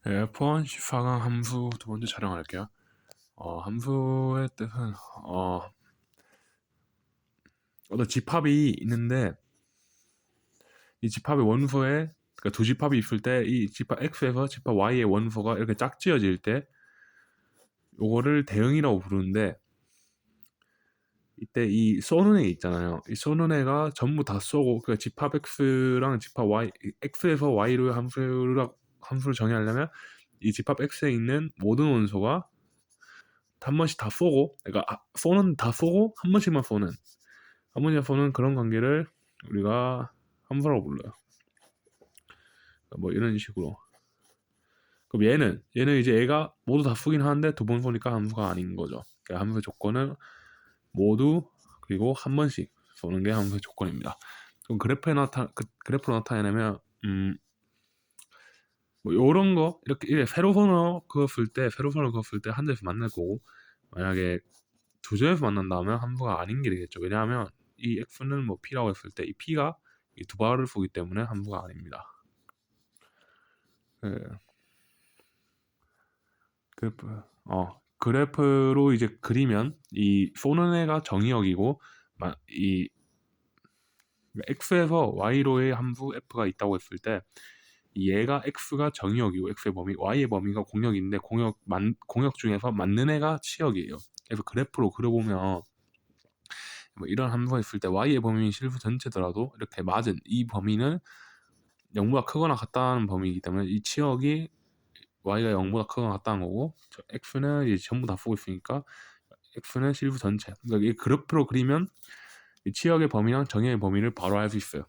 F1 14강 함수 두 번째 촬영할게요. 함수의 뜻은 어떤 집합이 있는데 이 집합의 원소에 그러니까 두 집합이 있을 때 이 집합 X에서 집합 Y의 원소가 이렇게 짝지어질 때 요거를 대응이라고 부르는데 이때 이 쏘는 애 있잖아요. 이 쏘는 애가 전부 다 쏘고 그러니까 집합 X랑 집합 Y X에서 Y로 함수를 정의하려면 이 집합 X에 있는 모든 원소가 한 번씩 다 쏘고 그러니까 쏘는 다 쏘고 한 번씩만 쏘는 한 번씩만 쏘는 그런 관계를 우리가 함수라고 불러요. 뭐 이런 식으로. 그럼 얘는 이제 얘가 모두 다 쏘긴 하는데 두 번 쏘니까 함수가 아닌 거죠. 그러니까 함수의 조건은 모두 그리고 한 번씩 쏘는 게 함수의 조건입니다. 그럼 그래프로 나타내려면 뭐 요런 거 이렇게 세로선을 그었을 때 한 대에서 만날 거고 만약에 두 점에서 만난다면 함수가 아닌 게 되겠죠. 왜냐하면 이 x는 뭐 p라고 했을 때 이 p가 이 두 발을 쏘기 때문에 함수가 아닙니다. 그 그래프 그래프로 이제 그리면 이 쏘는 애가 정의역이고 이 x에서 y로의 함수 f가 있다고 했을 때 얘가 x가 정의역이고 x의 범위 y의 범위가 공역인데 공역 중에서 맞는 애가 치역이에요. 그래서 그래프로 그려보면 뭐 이런 함수가 있을 때 y의 범위 실수 전체더라도 이렇게 맞은 이 범위는 0보다 크거나 같다는 범위이기 때문에 이 치역이 y가 0보다 크거나 같다는 거고 x는 이제 전부 다 쓰고 있으니까 x는 실수 전체. 그러니까 이 그래프로 그리면 이 치역의 범위랑 정의의 범위를 바로 알 수 있어요.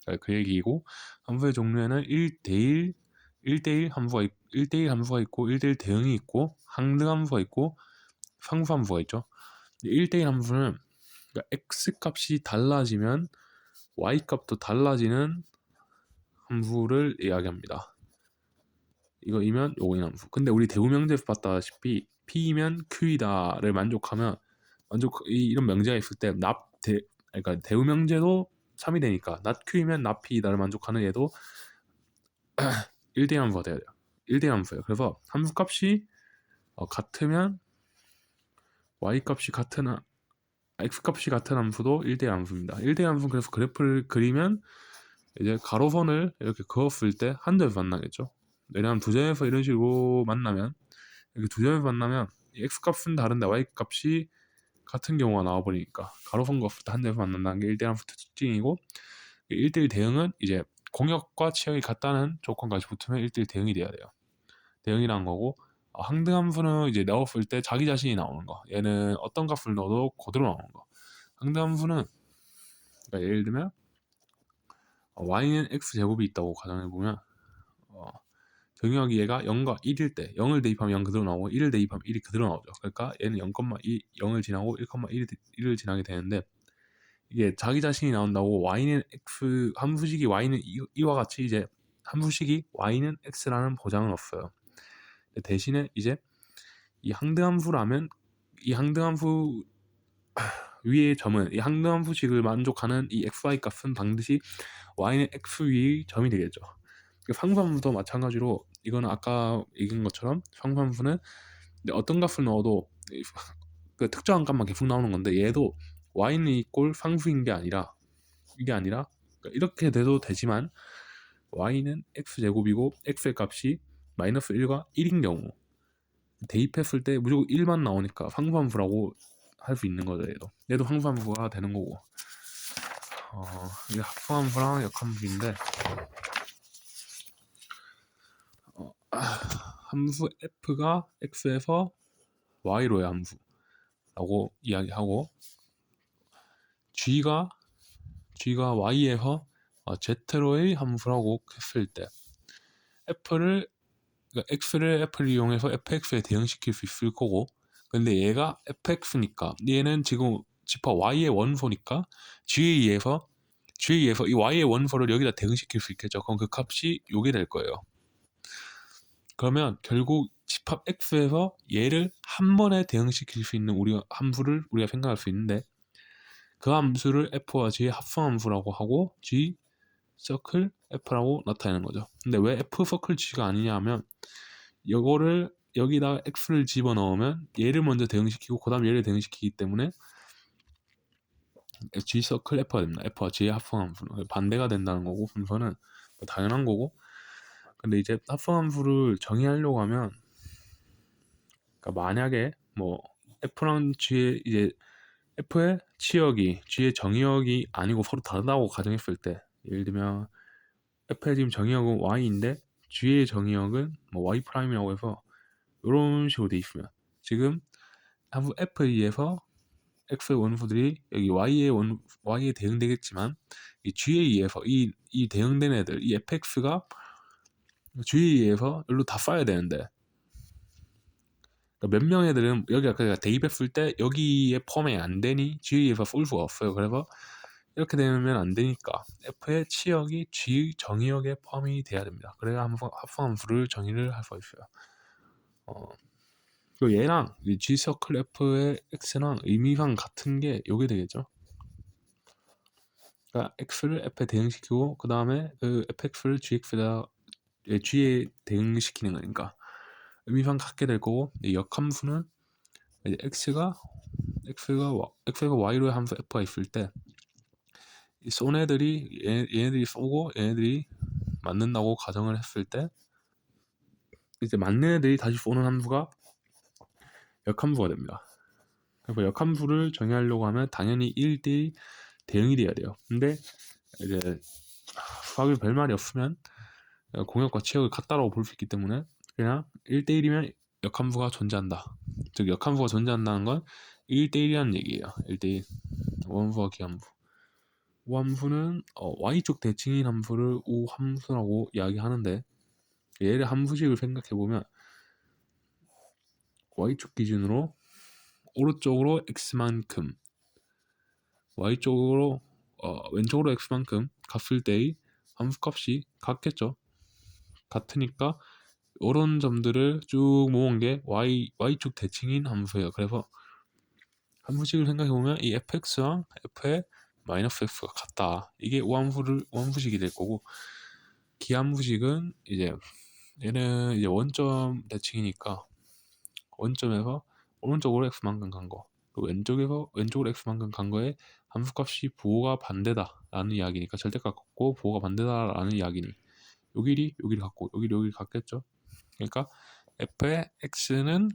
그러니까 그 얘기이고 함수의 종류에는 1대1, 1대1 함수가 1대1 함수가 있고 1대1 대응이 있고 항등 함수가 있고 상수 함수가 있죠. 1대1 함수는 그러니까 x 값이 달라지면 y 값도 달라지는 함수를 이야기합니다. 이거이면 요거인 함수. 근데 우리 대우명제에서 봤다시피 P이면 Q이다를 만족하면 이런 명제가 있을 때 그러니까 대우명제도 3이 되니까 not Q이면 not P이다를 만족하는 얘도 1대1 함수가 돼야 돼요. 1대1 함수예요. 그래서 함수값이 같으면 y값이 같은 x값이 같은 함수도 1대1 함수입니다. 1대1 함수는 그래서 그래프를 그리면 이제 가로선을 이렇게 그었을 때 한 점에서 만나겠죠. 왜냐하면 두 점에서 이런 식으로 만나면 이렇게 두 점에서 만나면 x값은 다른데 y값이 같은 경우가 나와버리니까 가로선 그었을 때 한 점에서 만난다는 게 1대1 함수 특징이고 1대1 대응은 이제 공역과 치역이 같다는 조건까지 붙으면 1대1 대응이 돼야 돼요. 대응이란 거고 항등함수는 이제 넣었을 때 자기 자신이 나오는 거. 얘는 어떤 값을 넣어도 그대로 나오는 거. 항등함수는 그러니까 예를 들면 y는 x제곱이 있다고 가정해보면 정의역이 얘가 0과 1일 때 0을 대입하면 0 그대로 나오고 1을 대입하면 1이 그대로 나오죠. 그러니까 얘는 0을 지나고 1을 지나게 되는데 이게 자기 자신이 나온다고 y는 x 함수식이 y는 이와 같이 이제 함수식이 y는 x라는 보장은 없어요. 대신에 이제 이 항등함수라면 이 항등함수 위의 점은 이 항등함수식을 만족하는 이 xy 값은 반드시 y는 x 위의 점이 되겠죠. 상수함수도 마찬가지로 이거는 아까 얘기한 것처럼 상수함수는 어떤 값을 넣어도 그 특정한 값만 계속 나오는 건데 얘도 y는 이꼴 상수인 게 아니라 그러니까 이렇게 돼도 되지만 y는 x제곱이고 x의 값이 마이너스 1과 1인 경우 대입했을 때 무조건 1만 나오니까 상수함수라고 할 수 있는 거죠. 얘도 상수함수가 되는 거고 이게 합성함수랑 역함수인데 함수 f가 x에서 y로의 함수라고 이야기하고 g가 y에서 z로의 함수라고 했을 때 f를 그러니까 x를 이용해서 fx에 대응시킬 수 있을 거고 근데 얘가 fx니까 얘는 지금 집합 y의 원소니까 g에 의해서 이 y의 원소를 여기다 대응시킬 수 있겠죠. 그럼 그 값이 요게 될 거예요. 그러면 결국 집합 x에서 얘를 한 번에 대응시킬 수 있는 함수를 우리가 생각할 수 있는데 그 함수를 f와 g의 합성함수라고 하고 서클 F라고 나타내는 거죠. 근데 왜 F 서클 G가 아니냐 하면 이거를 여기다 X를 집어넣으면 얘를 먼저 대응시키고 그 다음 얘를 대응시키기 때문에 G 서클 F가 됩니다. F와 G의 합성함수는 반대가 된다는 거고, 순서는 당연한 거고. 근데 이제 합성함수를 정의하려고 하면, 그러니까 만약에 뭐 F랑 G의 이제 F의 치역이 G의 정의역이 아니고 서로 다르다고 가정했을 때, 예를 들면 F의 지금 정의역은 Y인데 G의 정의역은 뭐 Y 프라임이라고 해서 이런 식으로 돼 있으면, 지금 함수 F에서 X의 원소들이 여기 Y에 대응되겠지만 이 G에 의해서 이 대응된 애들, 이 fx가 G에 의해서 여기로 다 쌓여야 되는데, 그러니까 몇 명 애들은 여기가 그러니까 대입했을 때 여기에 포함이 안 되니 G에 의해서 쏠 수가 없어요. 그래서 이렇게 되면 안 되니까 F의 치역이 G 정의역에 포함이 돼야 됩니다. 그래야 합성함수를 정의를 할 수 있어요. 그리고 얘랑 이 G 서클 F의 X랑 의미상 같은 게 요게 되겠죠. 그러니까 X를 F에 대응시키고 그 다음에 그 fx를 G에 대응시키는 거니까 의미상 같게 될 거고, 이 역함수는 이제 X가 Y로의 함수 F가 있을 때 이 쏜 애들이 얘네들이 쏘고 얘네들이 맞는다고 가정을 했을 때, 이제 맞는 애들이 다시 쏘는 함수가 역함수가 됩니다. 그래서 역함수를 정의하려고 하면 당연히 1대1 대응이 돼야 돼요. 근데 이제 수학이 별 말이 없으면 공역과 치역을 같다라고 볼 수 있기 때문에 그냥 1대1이면 역함수가 존재한다. 즉 역함수가 존재한다는 건 1대1이라는 얘기예요. 1대1 원함수와 기함수. 우함수는 y쪽 대칭인 함수를 우함수라고 이야기하는데, 얘를 함수식을 생각해보면 y쪽 기준으로 오른쪽으로 x만큼 y쪽으로 왼쪽으로 x만큼 갔을 때의 함수값이 같겠죠. 같으니까 이런 점들을 쭉 모은 게 y쪽 대칭인 함수예요. 그래서 함수식을 생각해보면 이 fx랑 f의 마이너스 x가 같다. 이게 우함수식이 될 거고, 기함수식은 이제 얘는 이제 원점 대칭이니까 원점에서 오른쪽으로 x만큼 간 거, 또 왼쪽으로 x만큼 간 거에 함수값이 부호가 반대다라는 이야기니까, 절대값 같고 부호가 반대다라는 이야기니 요 길이 같고 요 길이 같겠죠. 그러니까 f의 x는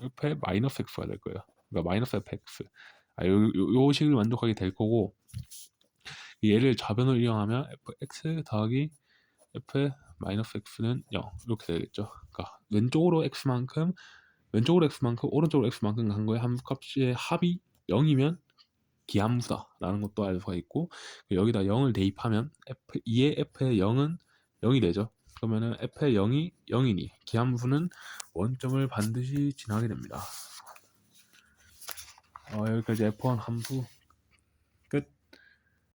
f의 마이너스 x가 될 거예요. 그러니까 마이너스 fx. 요 식을 만족하게 될 거고, 얘를 좌변을 이용하면 fx 더하기 f의 마이너스 x는 0 이렇게 되겠죠. 그러니까 왼쪽으로 x만큼 오른쪽으로 x만큼 간 거에 함수값의 합이 0이면 기함수다라는 것도 알 수가 있고, 여기다 0을 대입하면 f의 0은 0이 되죠. 그러면은 f의 0이 0이니 기함수는 원점을 반드시 지나게 됩니다. 여기까지 F1 함수